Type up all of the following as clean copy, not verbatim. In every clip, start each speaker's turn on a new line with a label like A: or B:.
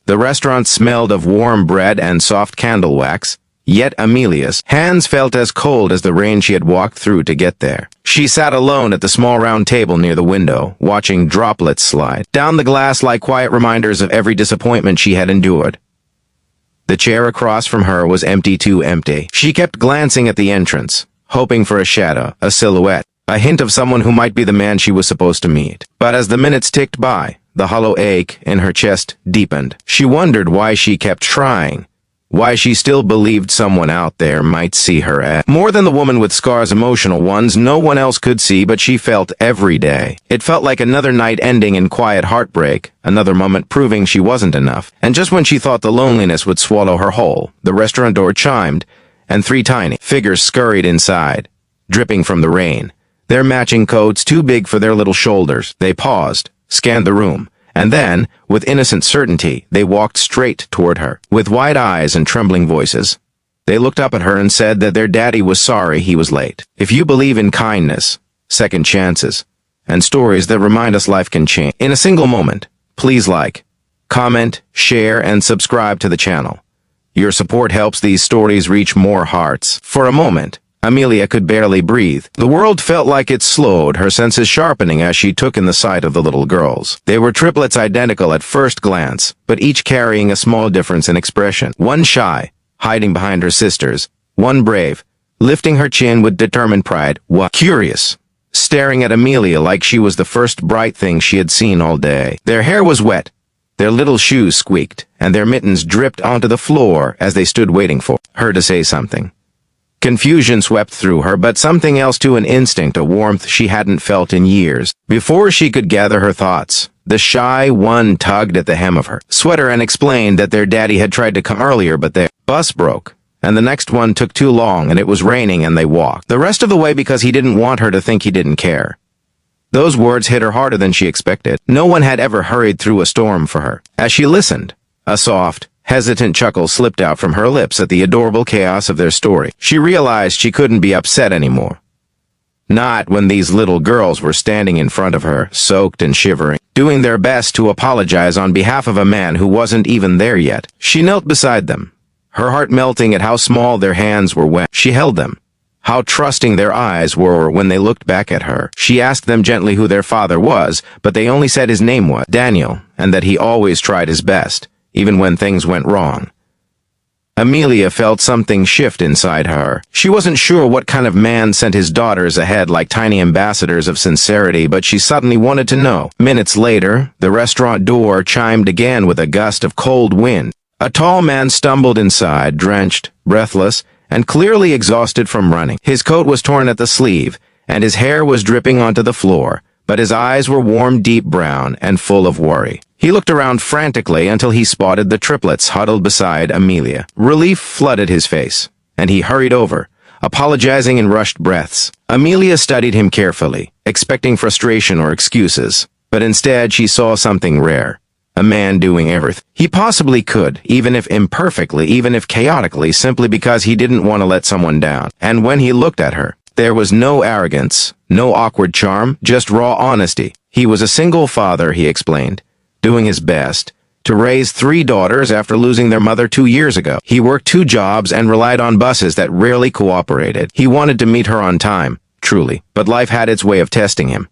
A: The restaurant smelled of warm bread and soft candle wax, yet Amelia's hands felt as cold as the rain she had walked through to get there. She sat alone at the small round table near the window, watching droplets slide down the glass like quiet reminders of every disappointment she had endured. The chair across from her was empty, too empty. She kept glancing at the entrance, hoping for a shadow, a silhouette, a hint of someone who might be the man she was supposed to meet. But as the minutes ticked by, the hollow ache in her chest deepened. She wondered why she kept trying, why she still believed someone out there might see her as more than the woman with scars, emotional ones no one else could see, but she felt every day. It felt like another night ending in quiet heartbreak, another moment proving she wasn't enough. And just when she thought the loneliness would swallow her whole, the restaurant door chimed, and 3 tiny figures scurried inside, dripping from the rain, their matching coats too big for their little shoulders. They paused, scanned the room, and then, with innocent certainty, they walked straight toward her. With wide eyes and trembling voices, they looked up at her and said that their daddy was sorry he was late. If you believe in kindness, second chances, and stories that remind us life can change in a single moment, please like, comment, share, and subscribe to the channel. Your support helps these stories reach more hearts. For a moment, Amelia could barely breathe. The world felt like it slowed, her senses sharpening as she took in the sight of the little girls. They were triplets, identical at first glance, but each carrying a small difference in expression. One shy, hiding behind her sisters. One brave, lifting her chin with determined pride. One curious, staring at Amelia like she was the first bright thing she had seen all day. Their hair was wet, their little shoes squeaked, and their mittens dripped onto the floor as they stood waiting for her to say something. Confusion swept through her, but something else too, an instinct, a warmth she hadn't felt in years. Before she could gather her thoughts, the shy one tugged at the hem of her sweater and explained that their daddy had tried to come earlier, but their bus broke, and the next one took too long, and it was raining, and they walked the rest of the way because he didn't want her to think he didn't care. Those words hit her harder than she expected. No one had ever hurried through a storm for her. As she listened, a soft, hesitant chuckle slipped out from her lips at the adorable chaos of their story. She realized she couldn't be upset anymore. Not when these little girls were standing in front of her, soaked and shivering, doing their best to apologize on behalf of a man who wasn't even there yet. She knelt beside them, her heart melting at how small their hands were when she held them, how trusting their eyes were when they looked back at her. She asked them gently who their father was, but they only said his name was Daniel, and that he always tried his best, even when things went wrong. Amelia felt something shift inside her. She wasn't sure what kind of man sent his daughters ahead like tiny ambassadors of sincerity, but she suddenly wanted to know. Minutes later, the restaurant door chimed again with a gust of cold wind. A tall man stumbled inside, drenched, breathless, and clearly exhausted from running. His coat was torn at the sleeve, and his hair was dripping onto the floor, but his eyes were warm, deep brown, and full of worry. He looked around frantically until he spotted the triplets huddled beside Amelia. Relief flooded his face, and he hurried over, apologizing in rushed breaths. Amelia studied him carefully, expecting frustration or excuses, but instead she saw something rare. A man doing everything he possibly could, even if imperfectly, even if chaotically, simply because he didn't want to let someone down. And when he looked at her, there was no arrogance, no awkward charm, just raw honesty. He was a single father, he explained, doing his best to raise 3 daughters after losing their mother 2 years ago. He worked 2 jobs and relied on buses that rarely cooperated. He wanted to meet her on time, truly, but life had its way of testing him.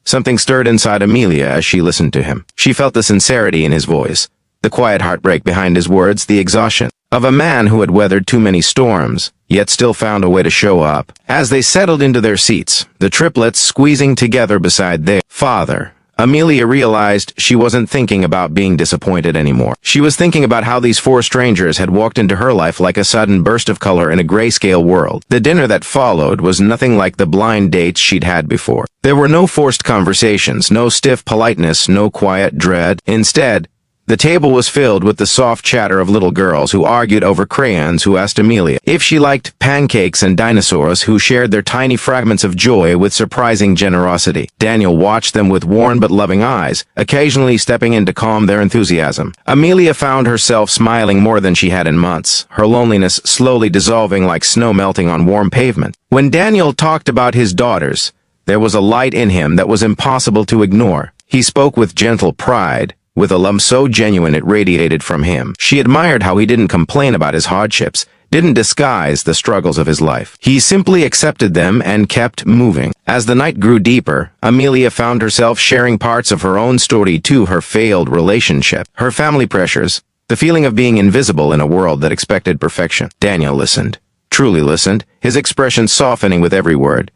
A: Something stirred inside Amelia as she listened to him. She felt the sincerity in his voice, the quiet heartbreak behind his words, the exhaustion of a man who had weathered too many storms, yet still found a way to show up. As they settled into their seats, the triplets squeezing together beside their father, Amelia realized she wasn't thinking about being disappointed anymore. She was thinking about how these 4 strangers had walked into her life like a sudden burst of color in a grayscale world. The dinner that followed was nothing like the blind dates she'd had before. There were no forced conversations, no stiff politeness, no quiet dread. Instead, the table was filled with the soft chatter of little girls who argued over crayons, who asked Amelia if she liked pancakes, and dinosaurs who shared their tiny fragments of joy with surprising generosity. Daniel watched them with worn but loving eyes, occasionally stepping in to calm their enthusiasm. Amelia found herself smiling more than she had in months, her loneliness slowly dissolving like snow melting on warm pavement. When Daniel talked about his daughters, there was a light in him that was impossible to ignore. He spoke with gentle pride, with a love so genuine it radiated from him. She admired how he didn't complain about his hardships, didn't disguise the struggles of his life. He simply accepted them and kept moving. As the night grew deeper, Amelia found herself sharing parts of her own story too, her failed relationship, her family pressures, the feeling of being invisible in a world that expected perfection. Daniel listened, truly listened, his expression softening with every word.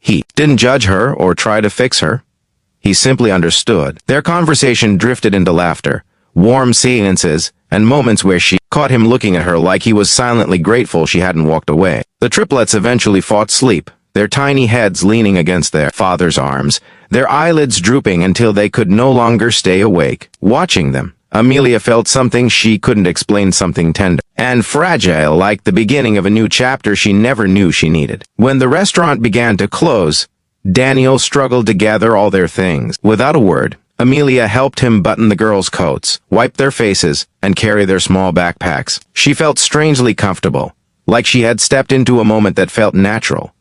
A: He didn't judge her or try to fix her. He simply understood. Their conversation drifted into laughter, warm silences, and moments where she caught him looking at her like he was silently grateful she hadn't walked away. The triplets eventually fought sleep, their tiny heads leaning against their father's arms, their eyelids drooping until they could no longer stay awake. Watching them, Amelia felt something she couldn't explain, something tender and fragile, like the beginning of a new chapter she never knew she needed. When the restaurant began to close, Daniel struggled to gather all their things. Without a word, Amelia helped him button the girls' coats, wipe their faces, and carry their small backpacks. She felt strangely comfortable, like she had stepped into a moment that felt natural,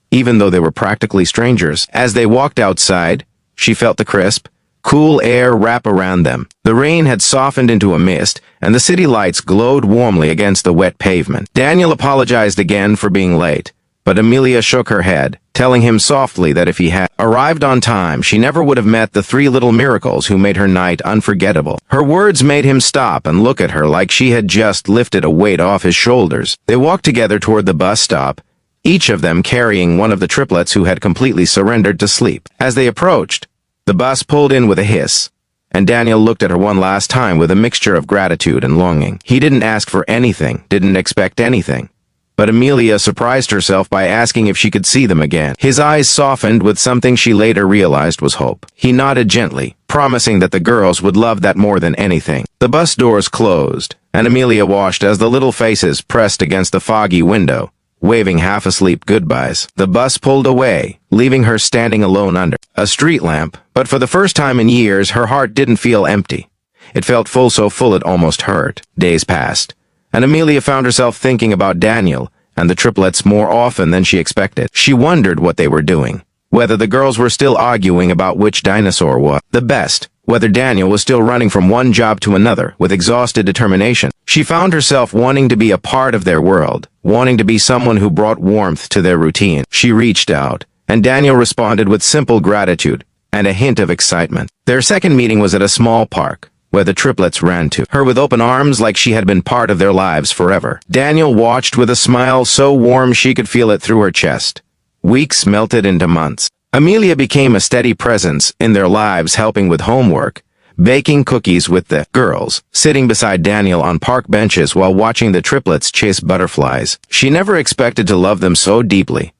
A: even though they were practically strangers. As they walked outside, she felt the crisp, cool air wrap around them. The rain had softened into a mist, and the city lights glowed warmly against the wet pavement. Daniel apologized again for being late, but Amelia shook her head, telling him softly that if he had arrived on time, she never would have met the three little miracles who made her night unforgettable. Her words made him stop and look at her like she had just lifted a weight off his shoulders. They walked together toward the bus stop, each of them carrying one of the triplets who had completely surrendered to sleep. As they approached, the bus pulled in with a hiss, and Daniel looked at her one last time with a mixture of gratitude and longing. He didn't ask for anything, didn't expect anything. But Amelia surprised herself by asking if she could see them again. His eyes softened with something she later realized was hope. He nodded gently, promising that the girls would love that more than anything. The bus doors closed, and Amelia watched as the little faces pressed against the foggy window, waving half-asleep goodbyes. The bus pulled away, leaving her standing alone under a street lamp, but for the first time in years, her heart didn't feel empty. It felt full, so full it almost hurt. Days passed, and Amelia found herself thinking about Daniel and the triplets more often than she expected. She wondered what they were doing, whether the girls were still arguing about which dinosaur was the best, whether Daniel was still running from one job to another with exhausted determination. She found herself wanting to be a part of their world, wanting to be someone who brought warmth to their routine. She reached out, and Daniel responded with simple gratitude and a hint of excitement. Their second meeting was at a small park, where the triplets ran to her with open arms like she had been part of their lives forever. Daniel watched with a smile so warm she could feel it through her chest. Weeks melted into months. Amelia became a steady presence in their lives, helping with homework, baking cookies with the girls, sitting beside Daniel on park benches while watching the triplets chase butterflies. She never expected to love them so deeply,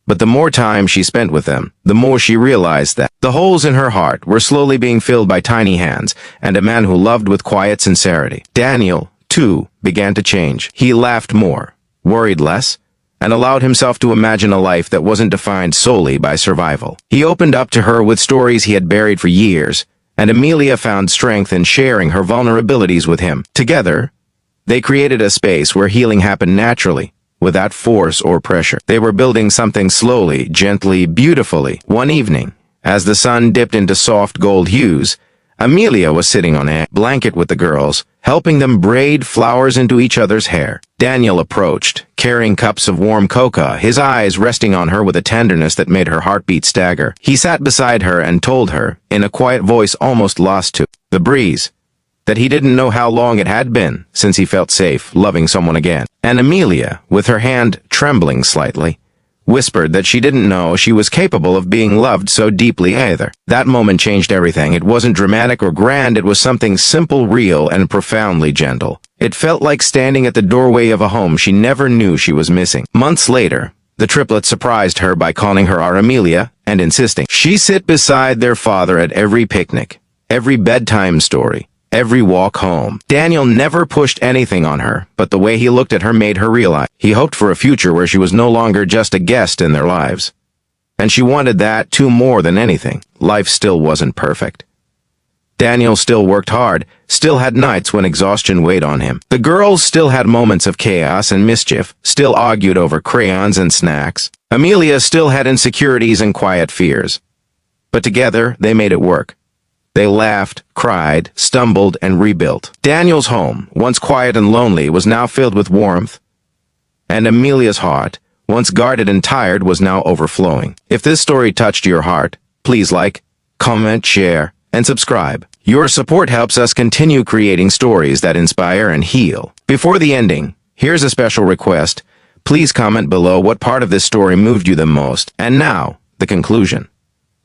A: but the more time she spent with them, the more she realized that the holes in her heart were slowly being filled by tiny hands and a man who loved with quiet sincerity. Daniel, too, began to change. He laughed more, worried less, and allowed himself to imagine a life that wasn't defined solely by survival. He opened up to her with stories he had buried for years, and Amelia found strength in sharing her vulnerabilities with him. Together, they created a space where healing happened naturally, without force or pressure. They were building something slowly, gently, beautifully. One evening, as the sun dipped into soft gold hues, Amelia was sitting on a blanket with the girls, helping them braid flowers into each other's hair. Daniel approached, carrying cups of warm cocoa, his eyes resting on her with a tenderness that made her heartbeat stagger. He sat beside her and told her, in a quiet voice almost lost to the breeze, that he didn't know how long it had been since he felt safe loving someone again. And Amelia, with her hand trembling slightly, whispered that she didn't know she was capable of being loved so deeply either. That moment changed everything. It wasn't dramatic or grand, it was something simple, real, and profoundly gentle. It felt like standing at the doorway of a home she never knew she was missing. Months later, the triplets surprised her by calling her our Amelia and insisting she sit beside their father at every picnic, every bedtime story, every walk home. Daniel never pushed anything on her, but the way he looked at her made her realize he hoped for a future where she was no longer just a guest in their lives. And she wanted that too more than anything. Life still wasn't perfect. Daniel still worked hard, still had nights when exhaustion weighed on him. The girls still had moments of chaos and mischief, still argued over crayons and snacks. Amelia still had insecurities and quiet fears. But together, they made it work. They laughed, cried, stumbled, and rebuilt. Daniel's home, once quiet and lonely, was now filled with warmth, and Amelia's heart, once guarded and tired, was now overflowing. If this story touched your heart, please like, comment, share, and subscribe. Your support helps us continue creating stories that inspire and heal. Before the ending, here's a special request. Please comment below what part of this story moved you the most. And now, the conclusion.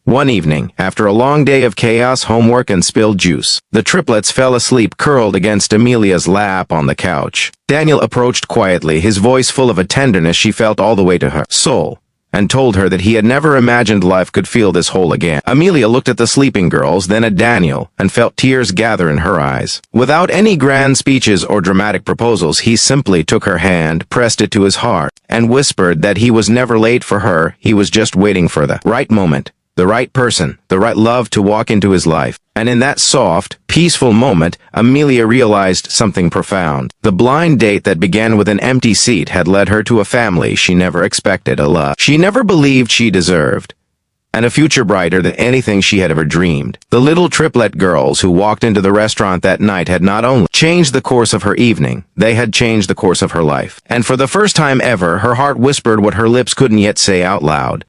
A: One evening, after a long day of chaos, homework, and spilled juice, the triplets fell asleep curled against Amelia's lap on the couch. Daniel approached quietly, his voice full of a tenderness she felt all the way to her soul, and told her that he had never imagined life could feel this whole again. Amelia looked at the sleeping girls, then at Daniel, and felt tears gather in her eyes. Without any grand speeches or dramatic proposals, he simply took her hand, pressed it to his heart, and whispered that he was never late for her, he was just waiting for the right moment, the right person, the right love to walk into his life. And in that soft, peaceful moment, Amelia realized something profound. The blind date that began with an empty seat had led her to a family she never expected, a love she never believed she deserved, and a future brighter than anything she had ever dreamed. The little triplet girls who walked into the restaurant that night had not only changed the course of her evening, they had changed the course of her life. And for the first time ever, her heart whispered what her lips couldn't yet say out loud.